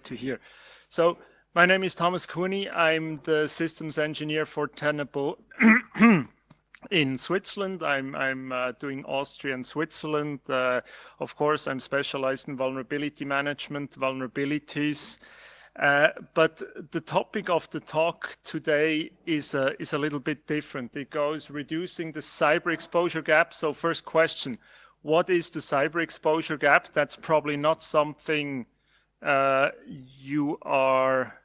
to hear. So my name is Thomas Cueni. I'm the systems engineer for Tenable in Switzerland. I'm doing Austria and Switzerland. Of course, I'm specialized in vulnerability management, vulnerabilities. But the topic of the talk today is a little bit different. It goes reducing the cyber exposure gap. So first question, what is the cyber exposure gap? That's probably not something you are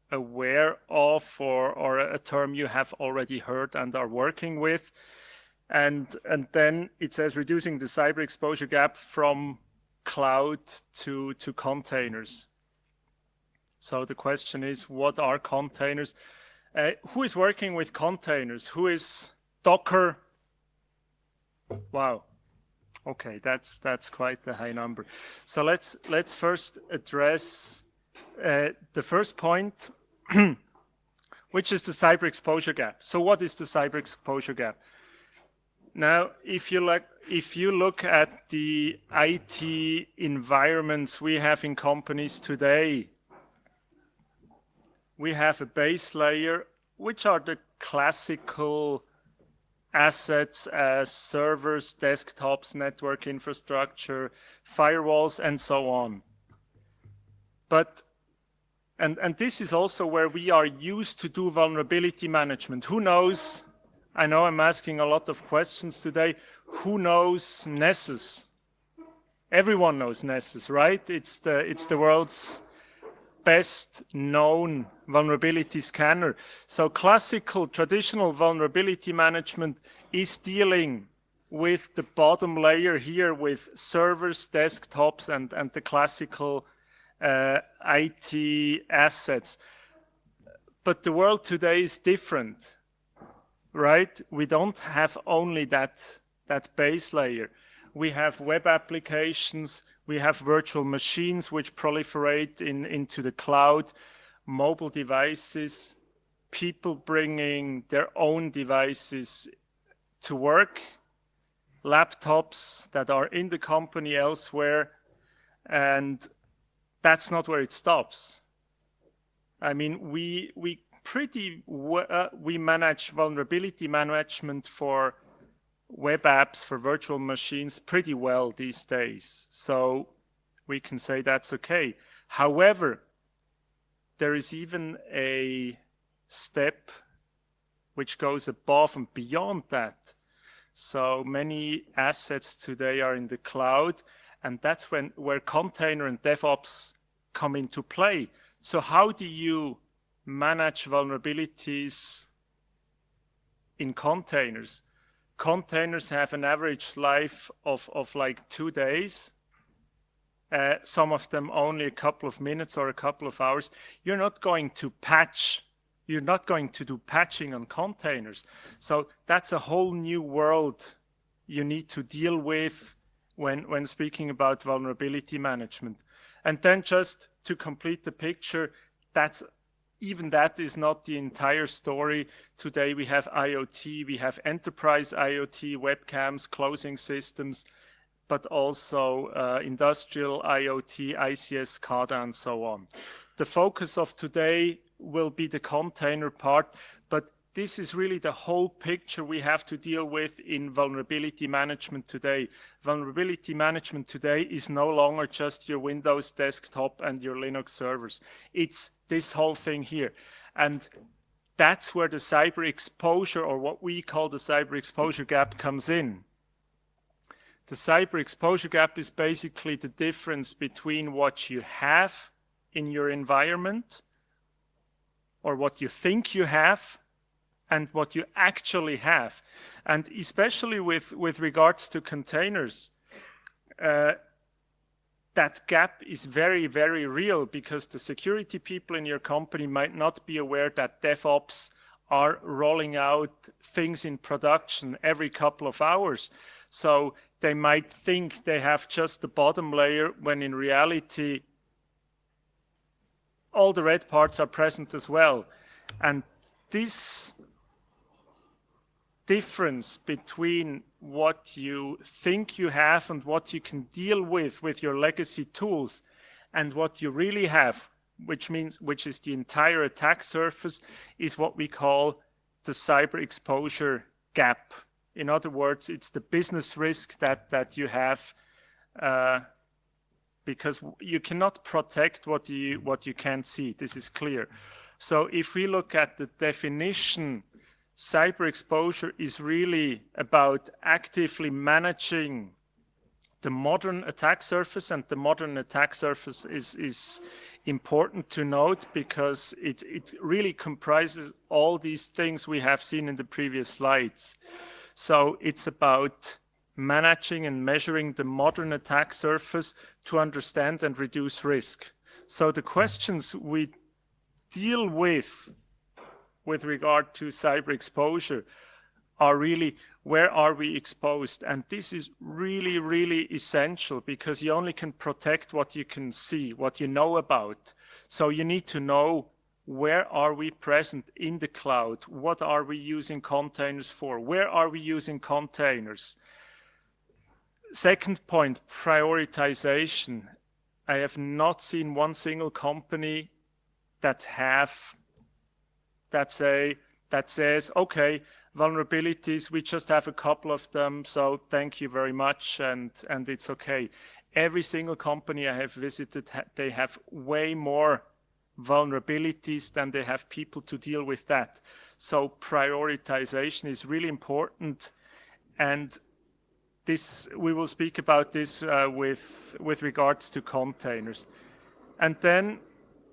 aware of or a term you have already heard and are working with. And then it says reducing the cyber exposure gap from cloud to containers. So the question is, what are containers? Who is working with containers? Who is Docker? Wow. Okay, that's quite a high number. So let's first address the first point, which is the cyber exposure gap. So what is the cyber exposure gap? Now, if you look at the IT environments we have in companies today, we have a base layer, which are the classical assets as servers, desktops, network infrastructure, firewalls, and so on. But and this is also where we are used to do vulnerability management. Who knows? I know I'm asking a lot of questions today. Who knows Nessus? Everyone knows Nessus, right? It's the world's best known vulnerability scanner. So classical, traditional vulnerability management is dealing with the bottom layer here with servers, desktops, and the classical IT assets. But the world today is different, right? We don't have only that base layer. We have web applications, we have virtual machines which proliferate into the cloud, mobile devices, people bringing their own devices to work, laptops that are in the company elsewhere, and that's not where it stops. I mean, we manage vulnerability management for web apps, for virtual machines pretty well these days. So we can say that's okay. However, there is even a step which goes above and beyond that. So many assets today are in the cloud, and that's where container and DevOps come into play. So how do you manage vulnerabilities in containers? Containers have an average life of like 2 days. Some of them only a couple of minutes or a couple of hours. You're not going to patch. You're not going to do patching on containers. So that's a whole new world you need to deal with when speaking about vulnerability management. And then just to complete the picture, even that is not the entire story. Today we have IoT, we have enterprise IoT, webcams, closing systems, but also industrial IoT, ICS, SCADA, and so on. The focus of today will be the container part, but this is really the whole picture we have to deal with in vulnerability management today. Vulnerability management today is no longer just your Windows desktop and your Linux servers. It's this whole thing here. And that's where the cyber exposure, or what we call the cyber exposure gap, comes in. The cyber exposure gap is basically the difference between what you have in your environment, or what you think you have, and what you actually have. And especially with regards to containers, that gap is very, very real, because the security people in your company might not be aware that DevOps are rolling out things in production every couple of hours. So they might think they have just the bottom layer, when in reality all the red parts are present as well. And this difference between what you think you have and what you can deal with your legacy tools, And what you really have, which is the entire attack surface, is what we call the cyber exposure gap. In other words, it's the business risk that you have, because you cannot protect what you can't see. This is clear. So if we look at the definition, cyber exposure is really about actively managing the modern attack surface, and the modern attack surface is important to note because it really comprises all these things we have seen in the previous slides. So it's about managing and measuring the modern attack surface to understand and reduce risk. So the questions we deal with regard to cyber exposure are really, where are we exposed? And this is really, really essential because you only can protect what you can see, what you know about. So you need to know, where are we present in the cloud? What are we using containers for? Where are we using containers? Second point, prioritization. I have not seen one single company that says, okay, vulnerabilities, we just have a couple of them, so thank you very much, and it's okay. Every single company I have visited, they have way more vulnerabilities than they have people to deal with that. So prioritization is really important, and this, we will speak about this with regards to containers. And then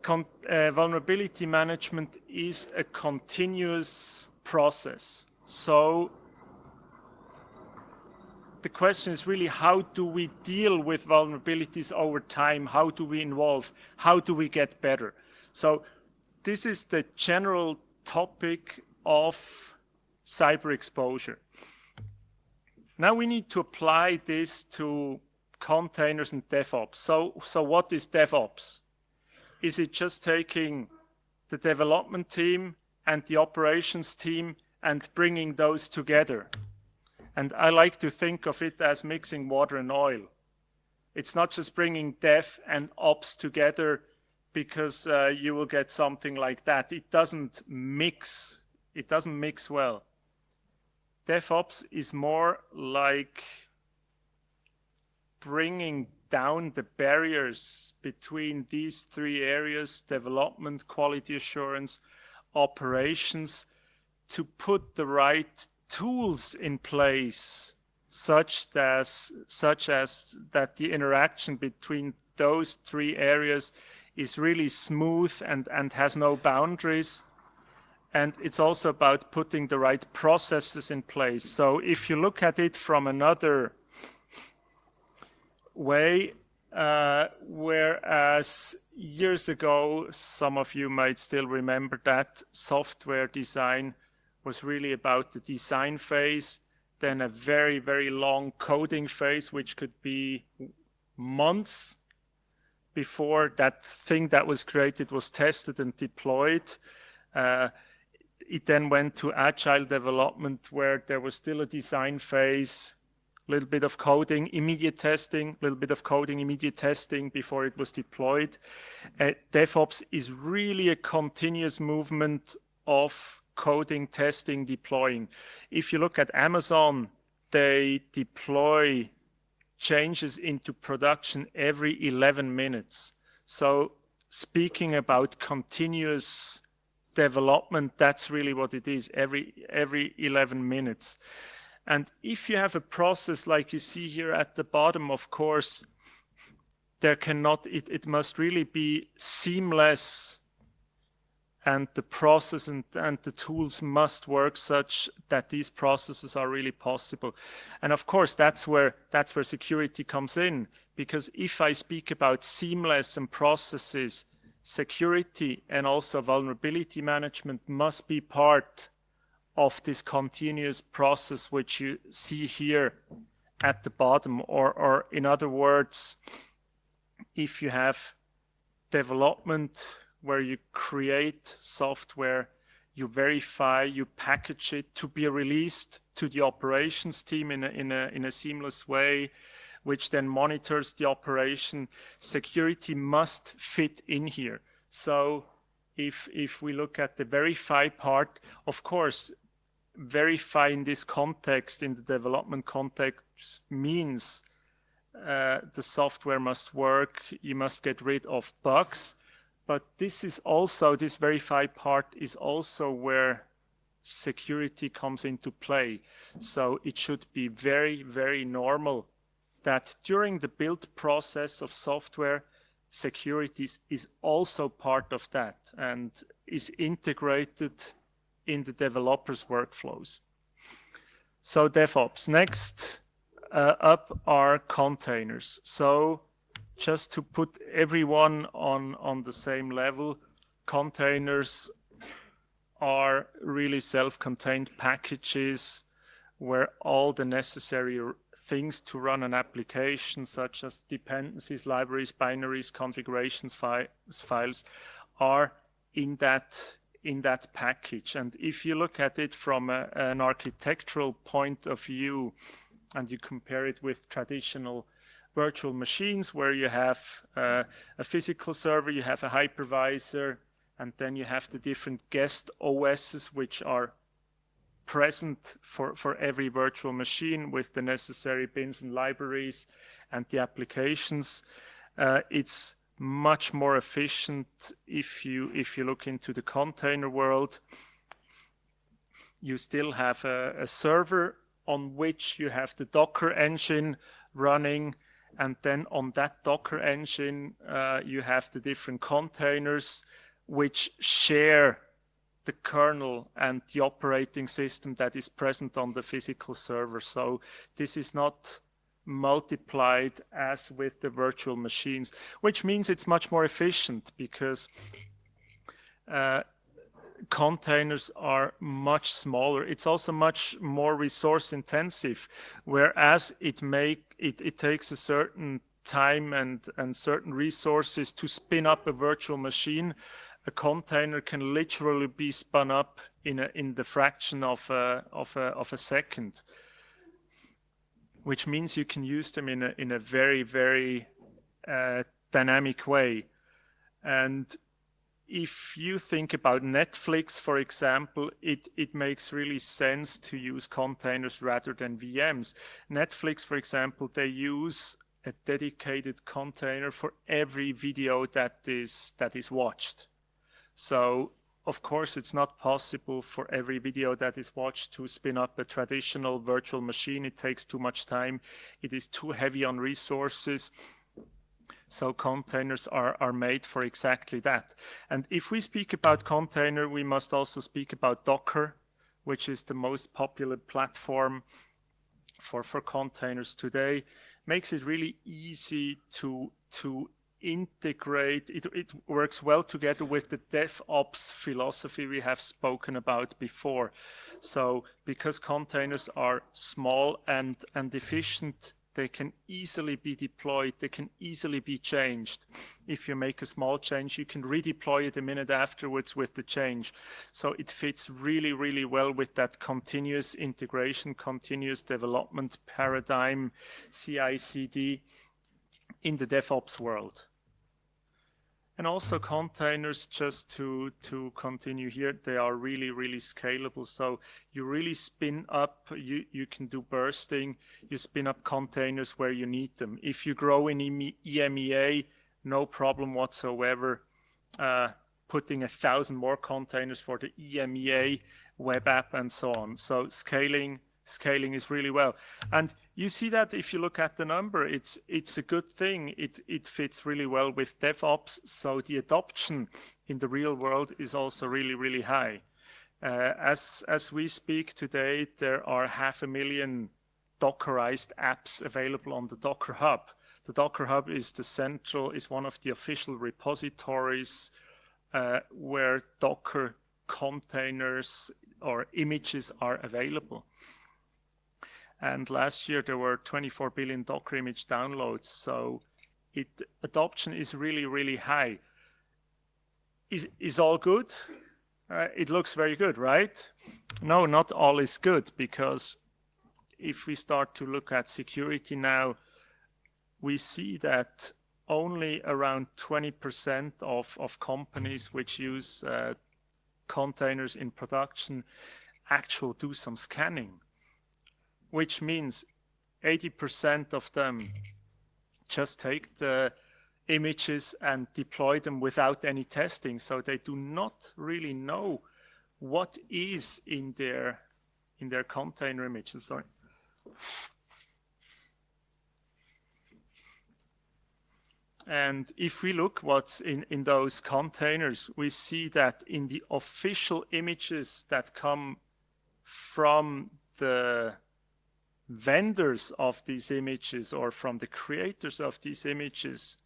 vulnerability management is a continuous process. So the question is really, how do we deal with vulnerabilities over time? How do we involve? How do we get better? So this is the general topic of cyber exposure. Now we need to apply this to containers and DevOps. So what is DevOps? Is it just taking the development team and the operations team and bringing those together? And I like to think of it as mixing water and oil. It's not just bringing dev and ops together because you will get something like that. It doesn't mix. It doesn't mix well. DevOps is more like bringing down the barriers between these three areas: development, quality assurance, operations, to put the right tools in place such as that the interaction between those three areas is really smooth and has no boundaries. And it's also about putting the right processes in place. So if you look at it from another way, whereas years ago, some of you might still remember that software design was really about the design phase, then a very, very long coding phase, which could be months before that thing that was created was tested and deployed. It then went to agile development, where there was still a design phase, a little bit of coding, immediate testing, a little bit of coding, immediate testing before it was deployed. DevOps is really a continuous movement of coding, testing, deploying. If you look at Amazon, they deploy changes into production every 11 minutes. So speaking about continuous development, that's really what it is, every 11 minutes. And if you have a process like you see here at the bottom, of course, there cannot, it must really be seamless, and the process and the tools must work such that these processes are really possible. And of course, that's where security comes in, because if I speak about seamless and processes, security and also vulnerability management must be part of this continuous process, which you see here at the bottom. Or in other words, if you have development where you create software, you verify, you package it to be released to the operations team in a seamless way. which then monitors the operation. Security must fit in here. So if we look at the verify part, of course, verify in this context, in the development context, means the software must work, you must get rid of bugs. But this is also, this verify part is also where security comes into play. So it should be very, very normal that during the build process of software, security is also part of that and is integrated in the developers' workflows. So DevOps. Next up are containers. So just to put everyone on the same level, containers are really self-contained packages where all the necessary things to run an application, such as dependencies, libraries, binaries, configurations, files, are in that package. And if you look at it from an architectural point of view, and you compare it with traditional virtual machines where you have a physical server, you have a hypervisor, and then you have the different guest OSs which are present for every virtual machine with the necessary bins and libraries and the applications. It's much more efficient if you look into the container world. You still have a server on which you have the Docker engine running, and then on that Docker engine you have the different containers which share the kernel and the operating system that is present on the physical server. So this is not multiplied as with the virtual machines, which means it's much more efficient because containers are much smaller. It's also much more resource intensive, whereas it takes a certain time and certain resources to spin up a virtual machine. A container can literally be spun up in the fraction of a second, which means you can use them in a very, very dynamic way. And if you think about Netflix, for example, it makes really sense to use containers rather than VMs. Netflix, for example, they use a dedicated container for every video that is watched. So, of course, it's not possible for every video that is watched to spin up a traditional virtual machine. It takes too much time. It is too heavy on resources. So containers are made for exactly that. And if we speak about container, we must also speak about Docker, which is the most popular platform for containers today. Makes it really easy to integrate. It works well together with the DevOps philosophy we have spoken about before. So because containers are small and efficient, they can easily be deployed, they can easily be changed. If you make a small change, you can redeploy it a minute afterwards with the change. So it fits really, really well with that continuous integration, continuous development paradigm, CI/CD in the DevOps world. And also containers, just to continue here, they are really, really scalable. So you really spin up, you can do bursting, you spin up containers where you need them. If you grow in EMEA, no problem whatsoever, putting 1,000 more containers for the EMEA web app and so on. So scaling is really well. And you see that if you look at the number, it's a good thing. It fits really well with DevOps. So the adoption in the real world is also really, really high. As we speak today, there are 500,000 Dockerized apps available on the Docker Hub. The Docker Hub is one of the official repositories where Docker containers or images are available. And last year there were 24 billion Docker image downloads. So adoption is really, really high. Is all good? It looks very good, right? No, not all is good, because if we start to look at security now, we see that only around 20% of companies which use containers in production actually do some scanning, which means 80% of them just take the images and deploy them without any testing. So they do not really know what is in their container images. Sorry. And if we look what's in those containers, we see that in the official images that come from the vendors of these images or from the creators of these images,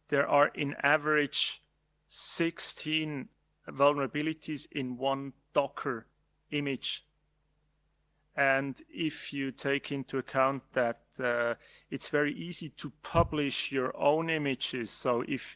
there are in average 16 vulnerabilities in one Docker image. And if you take into account that it's very easy to publish your own images, so if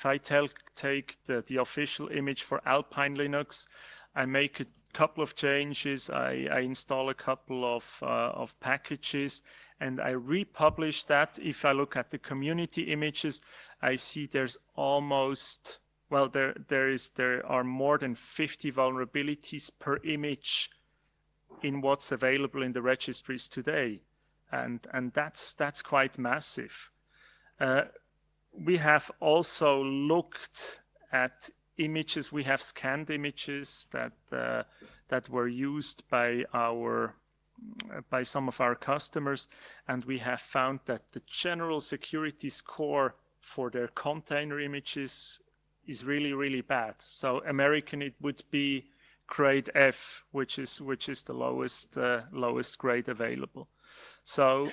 I take the official image for Alpine Linux, I make a couple of changes, I install a couple of packages, and I republish that. If I look at the community images, I see there's almost, well, there are more than 50 vulnerabilities per image in what's available in the registries today, and that's quite massive. We have also looked at images. We have scanned images that were used by some of our customers, and we have found that the general security score for their container images is really, really bad. So American, it would be grade F, which is the lowest grade available. So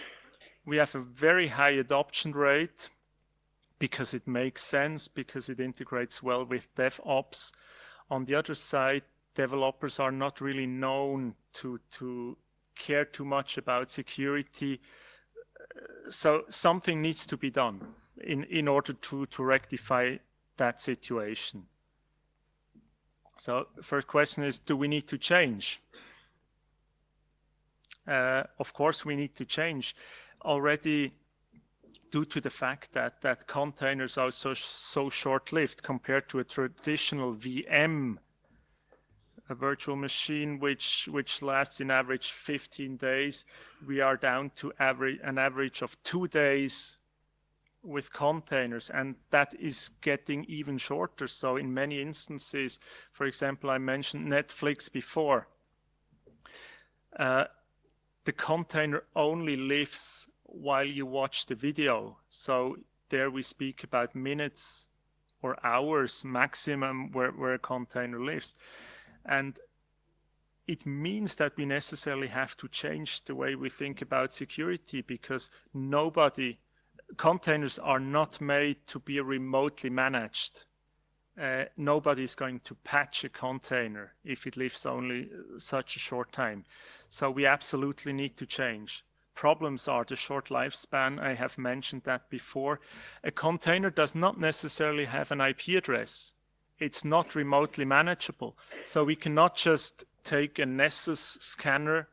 we have a very high adoption rate because it makes sense, because it integrates well with DevOps. On the other side, developers are not really known to care too much about security. So something needs to be done in order to rectify that situation. So first question is, do we need to change? Of course we need to change. Already due to the fact that containers are so short-lived compared to a traditional VM, a virtual machine which lasts in average 15 days, we are down to an average of 2 days with containers, and that is getting even shorter. So in many instances, for example, I mentioned Netflix before, the container only lives while you watch the video. So there we speak about minutes or hours maximum where a container lives. And it means that we necessarily have to change the way we think about security, because containers are not made to be remotely managed. Nobody is going to patch a container if it lives only such a short time. So we absolutely need to change. Problems are the short lifespan. I have mentioned that before. A container does not necessarily have an IP address. It's not remotely manageable. So we cannot just take a Nessus scanner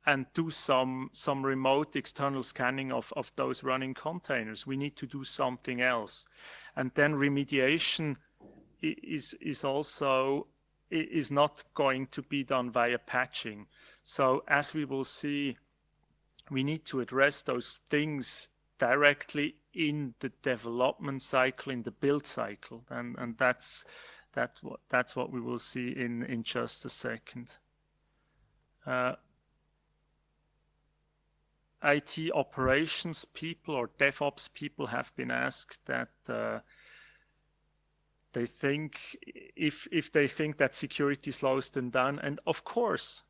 and do some remote external scanning of those running containers. We need to do something else. And then remediation is not going to be done via patching. So as we will see, we need to address those things directly in the development cycle, in the build cycle, and that's what we will see in just a second. IT operations people or DevOps people have been asked that they think if they think that security slows them down, and of course,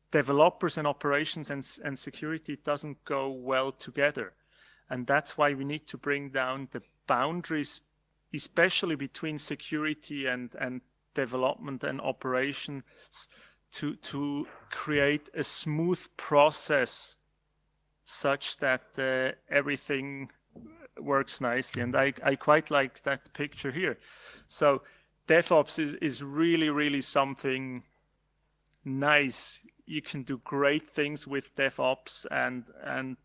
developers and operations and security doesn't go well together, and that's why we need to bring down the boundaries, especially between security and development and operations, to create a smooth process such that everything works nicely. And I quite like that picture here. So DevOps is really, really something nice. You can do great things with DevOps, and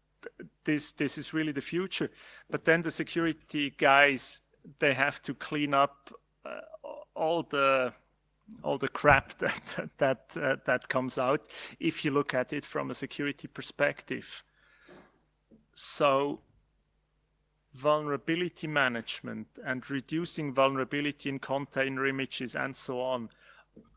this is really the future. But then the security guys, they have to clean up all the crap that comes out if you look at it from a security perspective. So vulnerability management and reducing vulnerability in container images and so on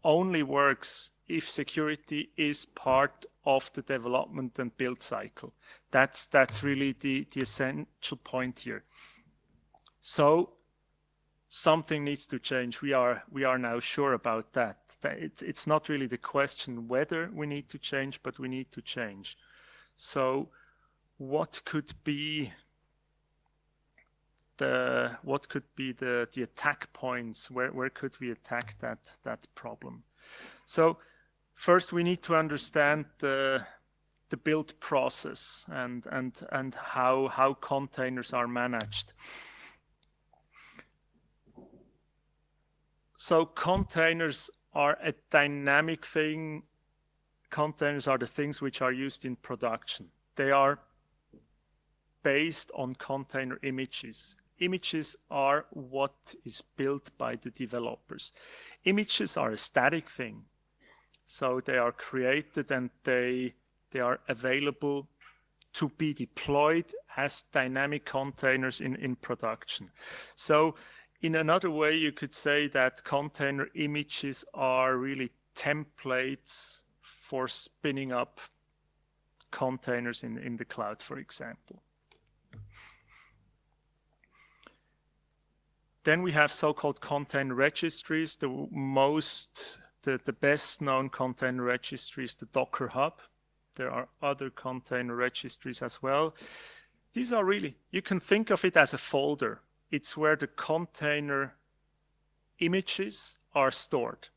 only works if security is part of the development and build cycle. That's really the essential point here. So something needs to change. We are now sure about that. It's not really the question whether we need to change, but we need to change. So what could be the attack points? Where could we attack that problem? So first we need to understand the build process and how containers are managed. So containers are a dynamic thing. Containers are the things which are used in production. They are based on container images. Images are what is built by the developers. Images are a static thing. So they are created and they are available to be deployed as dynamic containers in production. So in another way, you could say that container images are really templates for spinning up containers in the cloud, for example. Then we have so-called container registries. The best known container registry is the Docker Hub. There are other container registries as well. These are really, you can think of it as a folder. It's where the container images are stored.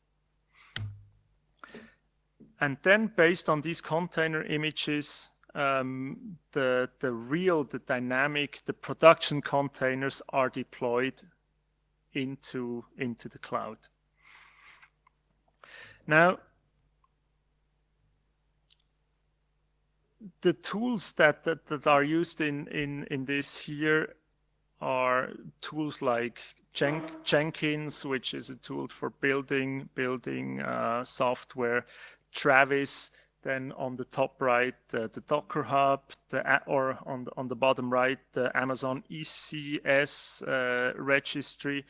And then based on these container images, the dynamic, the production containers are deployed into the cloud. Now, the tools that are used in this here are tools like Jenkins, which is a tool for building software, Travis, then on the top right, the Docker Hub, or on the bottom right, the Amazon ECS registry.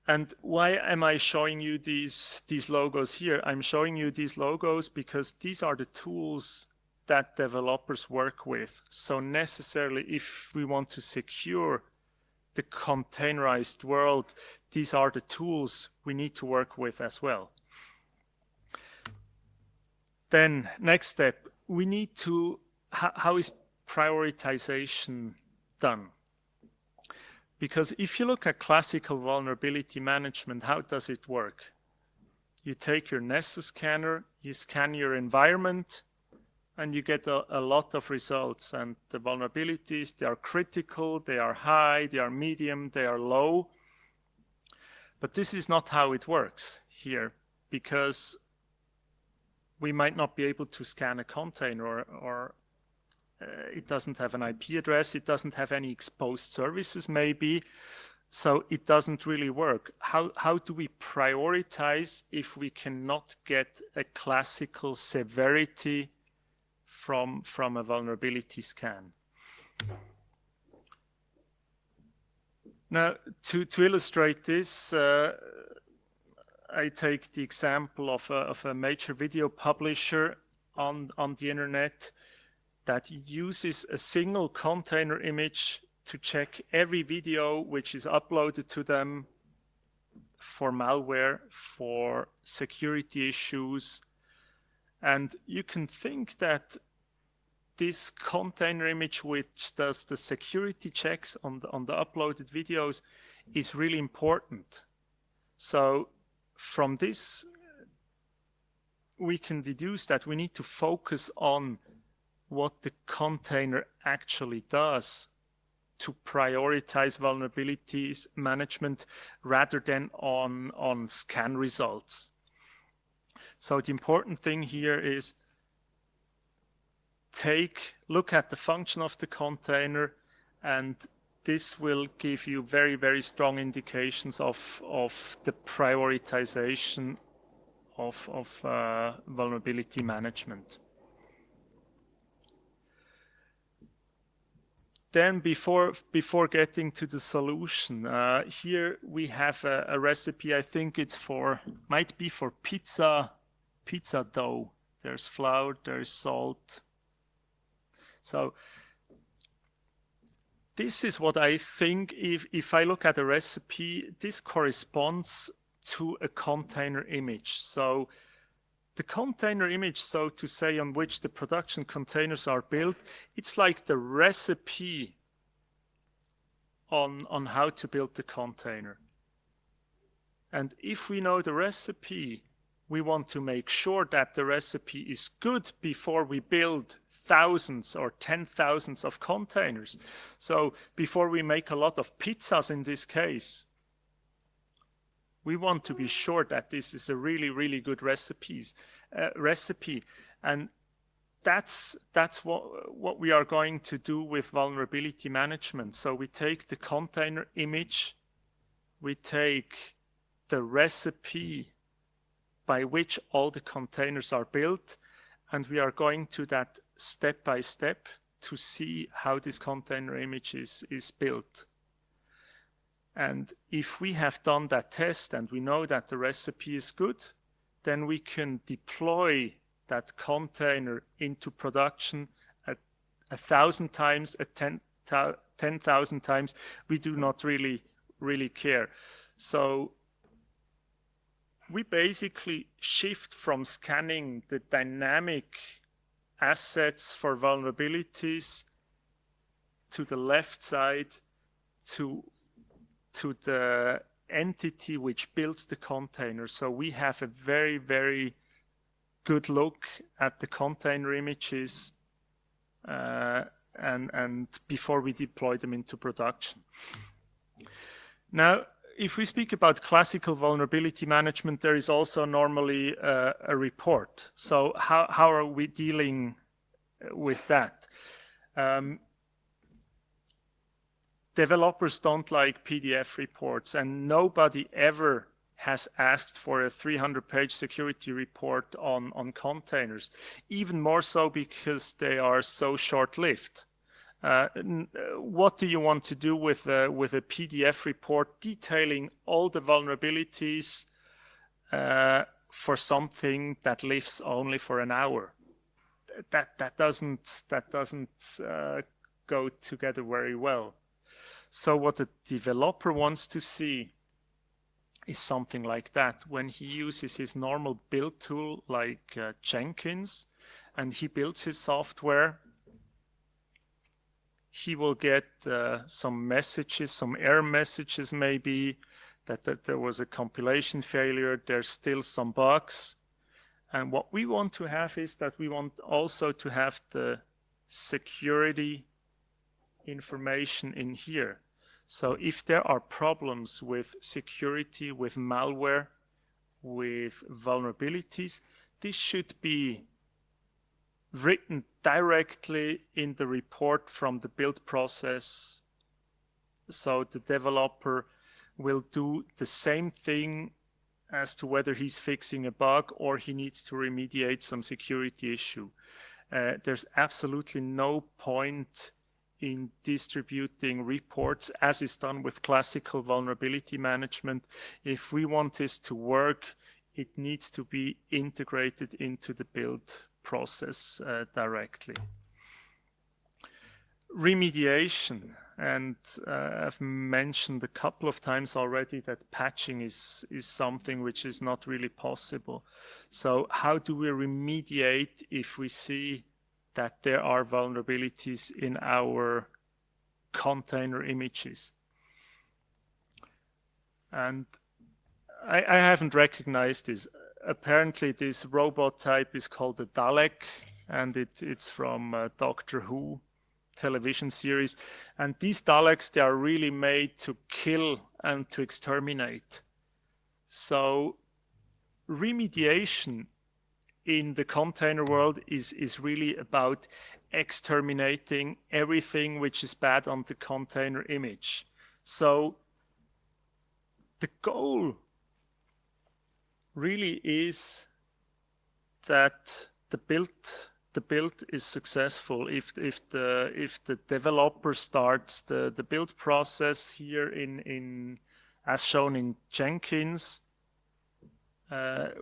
And why am I showing you these logos here? I'm showing you these logos because these are the tools that developers work with. So necessarily, if we want to secure the containerized world, these are the tools we need to work with as well. Then next step, we need to, how is prioritization done? Because if you look at classical vulnerability management, how does it work? You take your Nessus scanner, you scan your environment, and you get a lot of results. And the vulnerabilities, they are critical, they are high, they are medium, they are low. But this is not how it works here, because we might not be able to scan a container, or it doesn't have an IP address, it doesn't have any exposed services maybe, so it doesn't really work. How do we prioritize if we cannot get a classical severity from a vulnerability scan? Now, to illustrate this, I take the example of a major video publisher on the internet that uses a single container image to check every video which is uploaded to them for malware, for security issues. And you can think that this container image which does the security checks on the uploaded videos is really important. So from this, we can deduce that we need to focus on what the container actually does to prioritize vulnerabilities management rather than on scan results. So the important thing here is look at the function of the container, and this will give you very, very strong indications of the prioritization of vulnerability management. Then before getting to the solution, here we have a recipe. I think it's might be for pizza dough. There's flour, there's salt. So this is what I think, if I look at a recipe, this corresponds to a container image. So the container image, so to say, on which the production containers are built, it's like the recipe on how to build the container. And if we know the recipe, we want to make sure that the recipe is good before we build thousands or 10,000s of containers. So before we make a lot of pizzas in this case, we want to be sure that this is a really, really good recipe. And that's what we are going to do with vulnerability management. So we take the container image, we take the recipe by which all the containers are built, and we are going to that step by step to see how this container image is built. And if we have done that test and we know that the recipe is good, then we can deploy that container into production at 1,000 times, at 10,000 times. We do not really care. So we basically shift from scanning the dynamic assets for vulnerabilities to the left side to the entity which builds the container. So we have a very, very good look at the container images and before we deploy them into production. Now, if we speak about classical vulnerability management, there is also normally a report. So how are we dealing with that? Developers don't like PDF reports, and nobody ever has asked for a 300-page security report on containers, even more so because they are so short-lived. What do you want to do with a PDF report detailing all the vulnerabilities for something that lives only for an hour? That doesn't go together very well. So what the developer wants to see is something like that. When he uses his normal build tool like Jenkins and he builds his software, he will get some messages, some error messages maybe, that there was a compilation failure, there's still some bugs. And what we want to have is that we want also to have the security information in here. So if there are problems with security, with malware, with vulnerabilities, this should be written directly in the report from the build process. So the developer will do the same thing as to whether he's fixing a bug or he needs to remediate some security issue. There's absolutely no point in distributing reports as is done with classical vulnerability management. If we want this to work, it needs to be integrated into the build process directly. Remediation, and I've mentioned a couple of times already that patching is something which is not really possible. So how do we remediate if we see that there are vulnerabilities in our container images? And I haven't recognized this. Apparently this robot type is called a Dalek, and it's from Doctor Who television series. And these Daleks, they are really made to kill and to exterminate. So remediation in the container world is really about exterminating everything which is bad on the container image. So the goal really is that the build is successful. If the developer starts the build process here in as shown in Jenkins,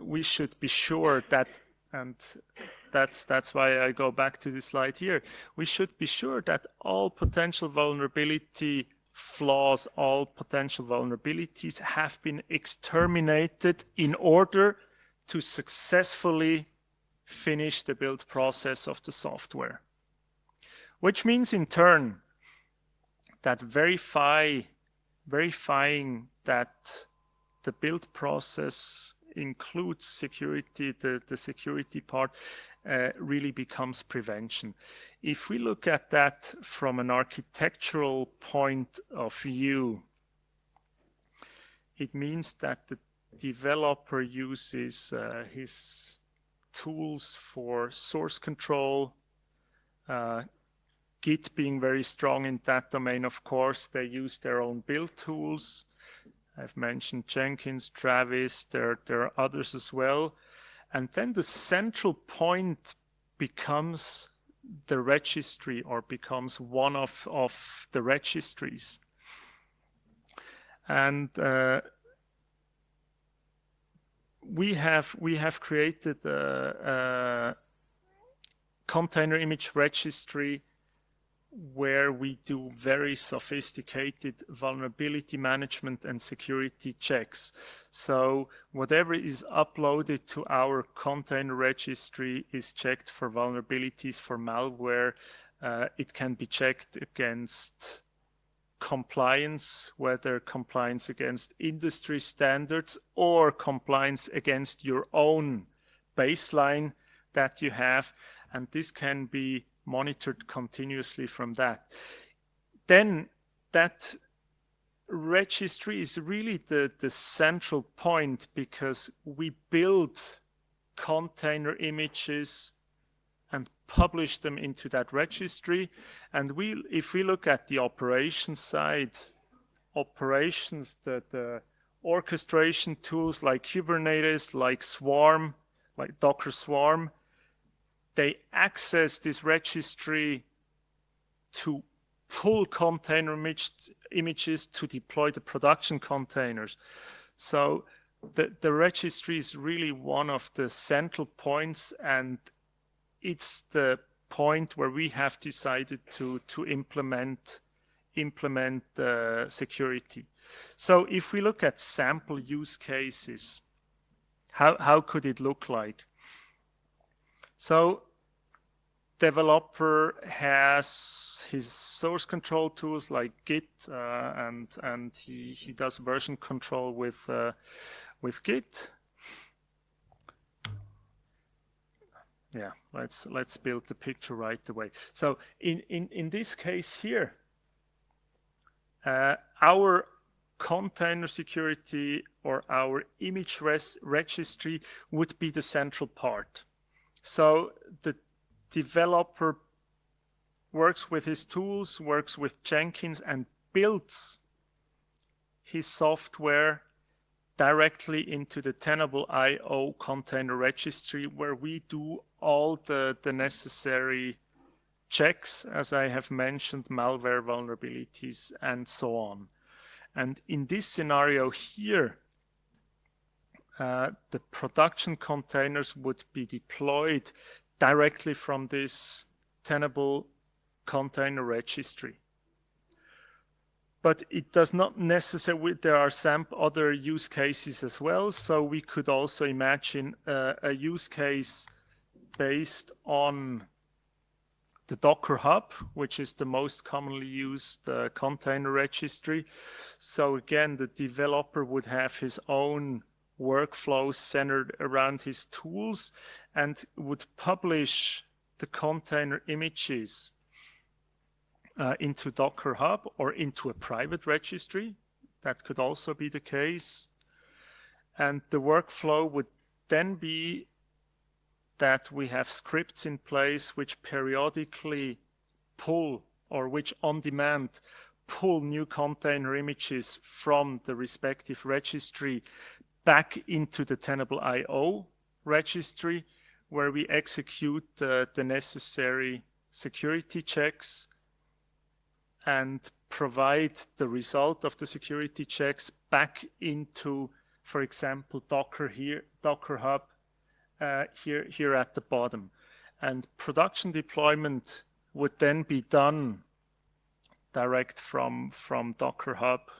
we should be sure that, and that's why I go back to this slide here, we should be sure that all potential vulnerability flaws, all potential vulnerabilities have been exterminated in order to successfully finish the build process of the software. Which means in turn that verifying that the build process includes security, the security part, really becomes prevention. If we look at that from an architectural point of view, it means that the developer uses his tools for source control, Git being very strong in that domain, of course. They use their own build tools. I've mentioned Jenkins, Travis, there are others as well. And then the central point becomes the registry, or becomes one of the registries. And we have created a container image registry where we do very sophisticated vulnerability management and security checks. So whatever is uploaded to our container registry is checked for vulnerabilities, for malware. It can be checked against compliance, whether compliance against industry standards or compliance against your own baseline that you have. And this can be monitored continuously from that. Then that registry is really the central point, because we build container images and publish them into that registry. And if we look at the operations side, operations, the orchestration tools like Kubernetes, like Swarm, like Docker Swarm, they access this registry to pull container images to deploy the production containers. So the registry is really one of the central points, and it's the point where we have decided to implement security. So if we look at sample use cases, how could it look like? So developer has his source control tools like Git, and he does version control with Git. Yeah, let's build the picture right away. So in this case here, our container security or our image registry would be the central part. So the developer works with his tools, works with Jenkins, and builds his software directly into the Tenable IO container registry, where we do all the necessary checks, as I have mentioned, malware vulnerabilities, and so on. And in this scenario here, the production containers would be deployed directly from this Tenable container registry. But it does not necessarily, there are some other use cases as well. So we could also imagine a use case based on the Docker Hub, which is the most commonly used container registry. So again, the developer would have his own workflows centered around his tools and would publish the container images into Docker Hub or into a private registry. That could also be the case. And the workflow would then be that we have scripts in place which periodically pull, or which on demand pull, new container images from the respective registry back into the Tenable IO registry, where we execute the necessary security checks and provide the result of the security checks back into, for example, Docker Hub here at the bottom. And production deployment would then be done direct from Docker Hub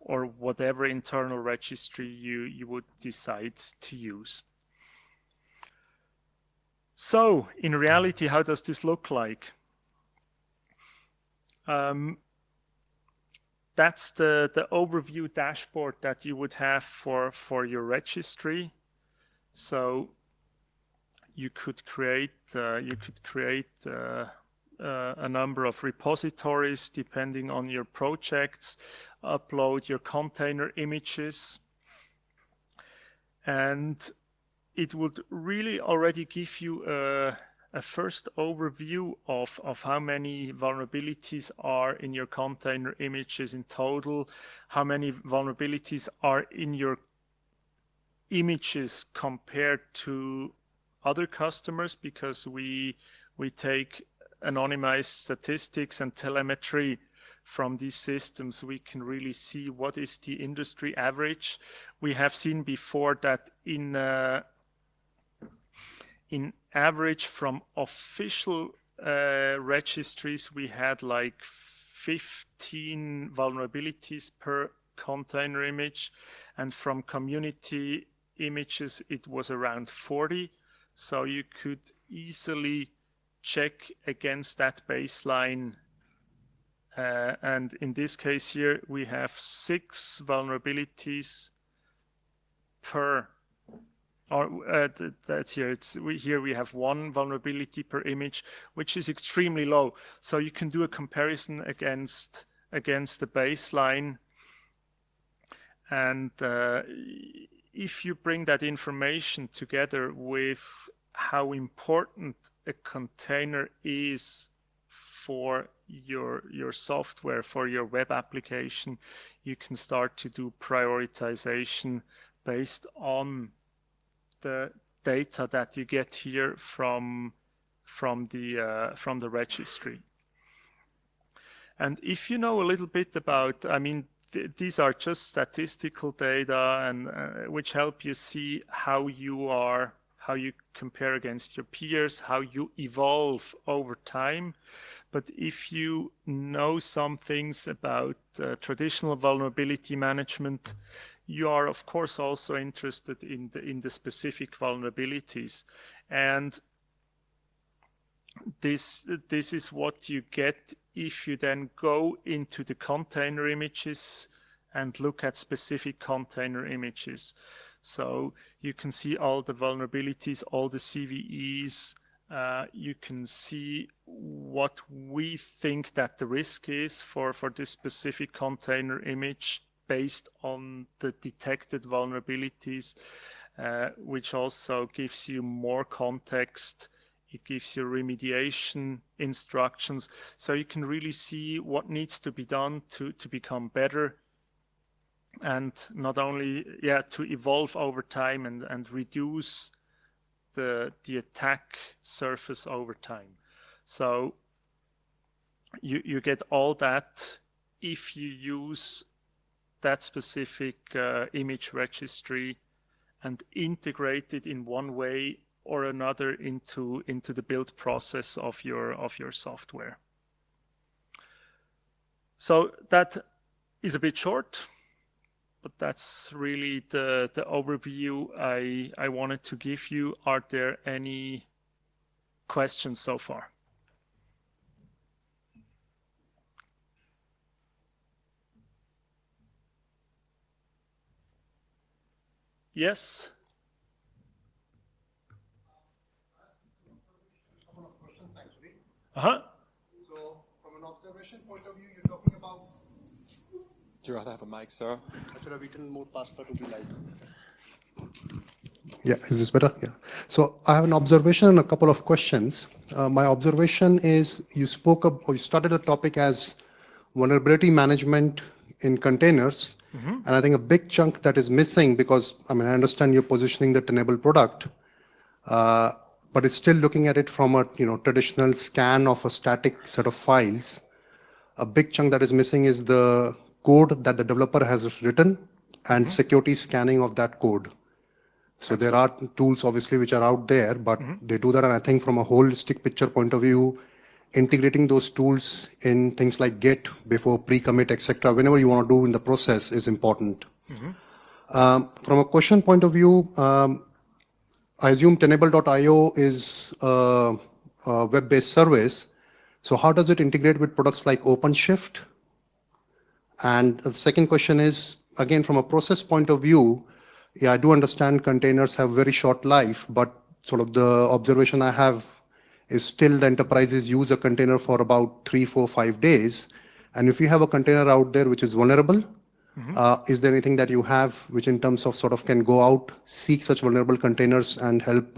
or whatever internal registry you would decide to use. So, in reality, how does this look like? That's the overview dashboard that you would have for your registry. So you could create a number of repositories depending on your projects, upload your container images, and it would really already give you a first overview of how many vulnerabilities are in your container images in total, how many vulnerabilities are in your images compared to other customers, because we take anonymized statistics and telemetry from these systems. We can really see what is the industry average. We have seen before that in average from official registries, we had like 15 vulnerabilities per container image, and from community images it was around 40. So you could easily check against that baseline. And in this case here, we have 6 vulnerabilities per, or that's here. Here we have 1 vulnerability per image, which is extremely low. So you can do a comparison against the baseline, and if you bring that information together with how important a container is for your software, for your web application, you can start to do prioritization based on the data that you get here from the registry. And if you know a little bit about, I mean, these are just statistical data, and which help you see how you compare against your peers, how you evolve over time. But if you know some things about traditional vulnerability management, you are of course also interested in the specific vulnerabilities. And this is what you get if you then go into the container images and look at specific container images. So you can see all the vulnerabilities, all the CVEs. You can see what we think that the risk is for this specific container image based on the detected vulnerabilities, which also gives you more context. It gives you remediation instructions. So you can really see what needs to be done to become better, and not only to evolve over time and reduce the attack surface over time. So you get all that if you use that specific image registry and integrate it in one way or another into the build process of your software. So that is a bit short, but that's really the overview I wanted to give you. Are there any questions so far? Yes? A couple of questions actually. Uh-huh. So from an observation point of view, you're talking about... Do you rather have a mic, sir? I should have eaten more pasta to be like... Yeah, is this better? Yeah. So I have an observation and a couple of questions. My observation is you started a topic as vulnerability management in containers. And I think a big chunk that is missing, because I mean, I understand you're positioning the Tenable product, but it's still looking at it from a traditional scan of a static set of files. A big chunk that is missing is the code that the developer has written and security scanning of that code. So there are tools obviously which are out there, but they do that. And I think from a holistic picture point of view, integrating those tools in things like Git before pre-commit, etc., whenever you want to do in the process is important. From a question point of view, I assume Tenable.io is a web-based service. So how does it integrate with products like OpenShift? And the second question is, again, from a process point of view, yeah, I do understand containers have very short life, but sort of the observation I have is still the enterprises use a container for about 3, 4, 5 days. And if you have a container out there which is vulnerable, is there anything that you have which in terms of sort of can go out, seek such vulnerable containers and help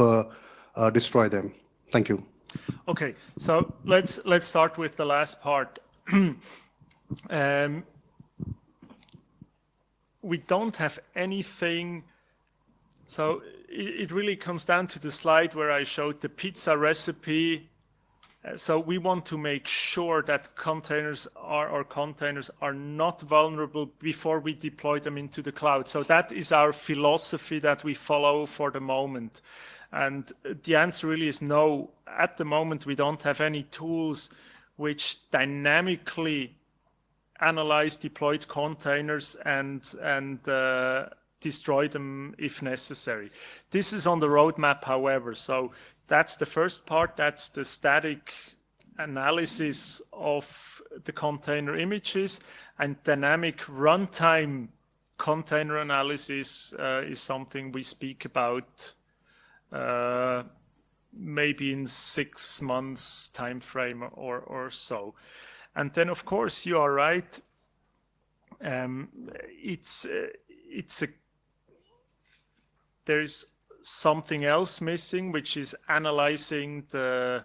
destroy them? Thank you. Okay, so let's start with the last part. We don't have anything. So it really comes down to the slide where I showed the pizza recipe. So we want to make sure that containers are not vulnerable before we deploy them into the cloud. So that is our philosophy that we follow for the moment. And the answer really is no. At the moment, we don't have any tools which dynamically analyze deployed containers and destroy them if necessary. This is on the roadmap, however. So that's the first part. That's the static analysis of the container images, and dynamic runtime container analysis is something we speak about maybe in 6 months time frame or so. And then, of course, you are right. There's something else missing, which is analyzing the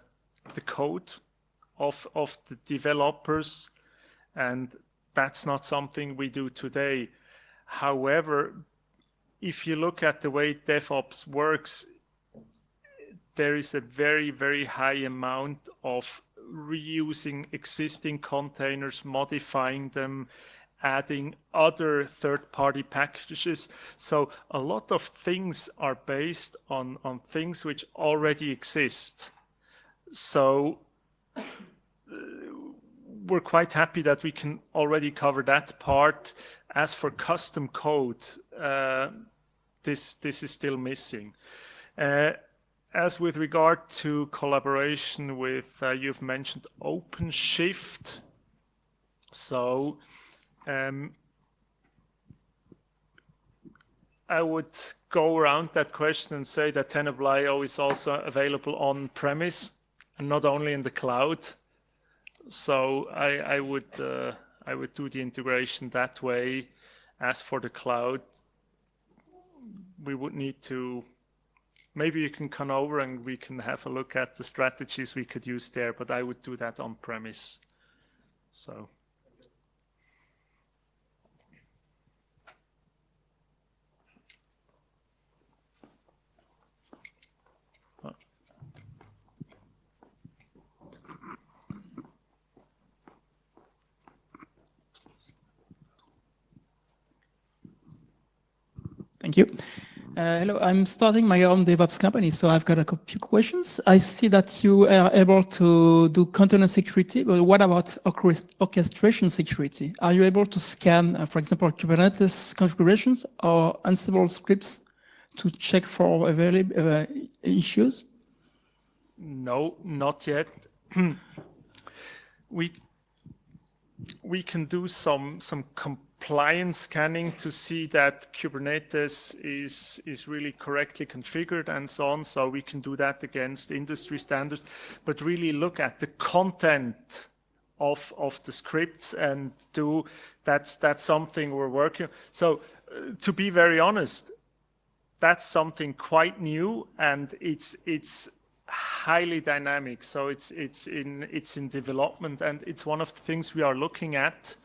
code of the developers, and that's not something we do today. However, if you look at the way DevOps works, there is a very, very high amount of reusing existing containers, modifying them, adding other third-party packages. So a lot of things are based on things which already exist. So we're quite happy that we can already cover that part. As for custom code, this is still missing. As with regard to collaboration with, you've mentioned OpenShift. So I would go around that question and say that Tenable.io is also available on premise and not only in the cloud. So I would do the integration that way. As for the cloud, we would need to. Maybe you can come over and we can have a look at the strategies we could use there, but I would do that on premise. So. Thank you. Hello, I'm starting my own DevOps company, so I've got a few questions. I see that you are able to do container security, but what about orchestration security? Are you able to scan, for example, Kubernetes configurations or Ansible scripts to check for available issues? No, not yet. We can do some compliance scanning to see that Kubernetes is really correctly configured and so on. So we can do that against industry standards, but really look at the content of the scripts and that's something we're working. So to be very honest, that's something quite new, and it's highly dynamic. So it's in development, and it's one of the things we are looking at.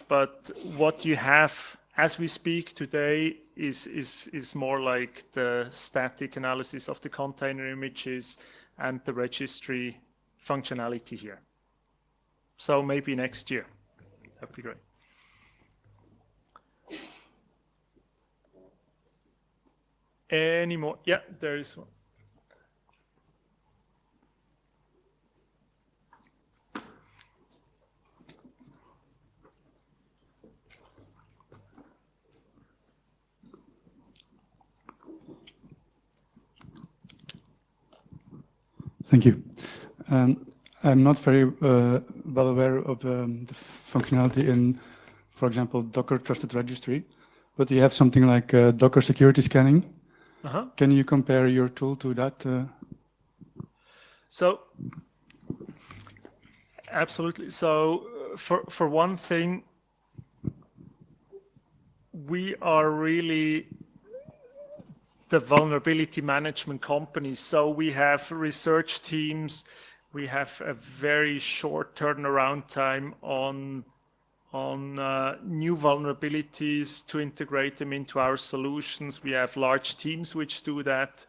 But what you have as we speak today is more like the static analysis of the container images and the registry functionality here. So maybe next year. That'd be great. Any more? Yeah, there is one. Thank you. I'm not very well aware of the functionality in, for example, Docker Trusted Registry, but you have something like Docker security scanning. Can you compare your tool to that? So, absolutely. So, for one thing, we are really the vulnerability management company. So we have research teams, we have a very short turnaround time on new vulnerabilities to integrate them into our solutions. We have large teams which do that.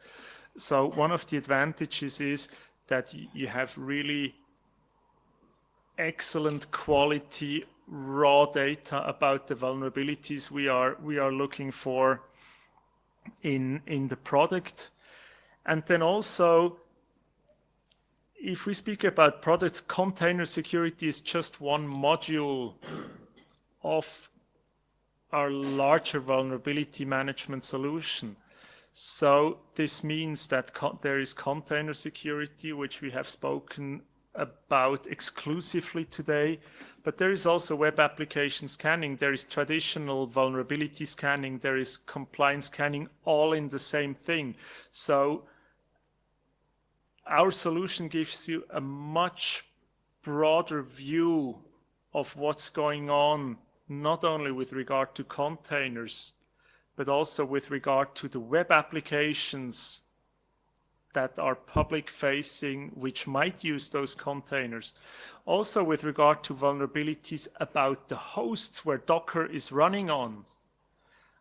So one of the advantages is that you have really excellent quality raw data about the vulnerabilities we are looking for in the product. And then also, if we speak about products, container security is just one module of our larger vulnerability management solution. So this means that there is container security, which we have spoken about exclusively today, but there is also web application scanning, there is traditional vulnerability scanning, there is compliance scanning, all in the same thing. So our solution gives you a much broader view of what's going on, not only with regard to containers, but also with regard to the web applications that are public facing, which might use those containers. Also with regard to vulnerabilities about the hosts where Docker is running on.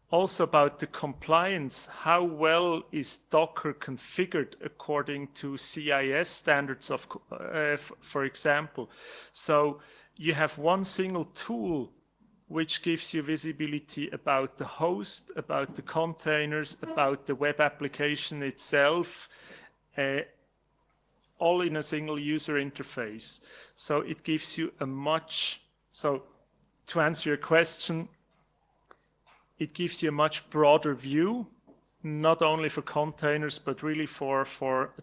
Also about the compliance, how well is Docker configured according to CIS standards, for example. So you have one single tool which gives you visibility about the host, about the containers, about the web application itself, all in a single user interface. So it gives you so to answer your question, it gives you a much broader view, not only for containers, but really for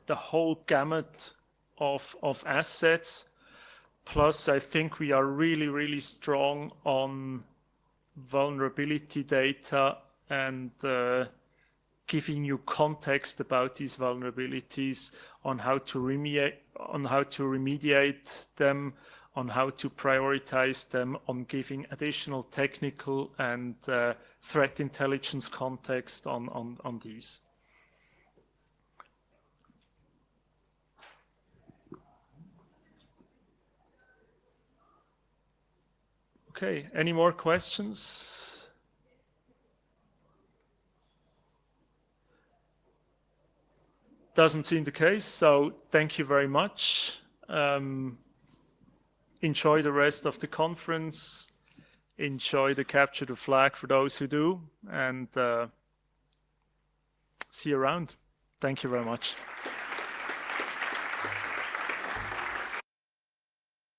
the whole gamut of assets. Plus, I think we are really, really strong on vulnerability data and giving you context about these vulnerabilities, on how to remediate them, on how to prioritize them, on giving additional technical and threat intelligence context on these. Okay, any more questions? Doesn't seem the case, so thank you very much. Enjoy the rest of the conference. Enjoy the capture the flag for those who do, and see you around. Thank you very much.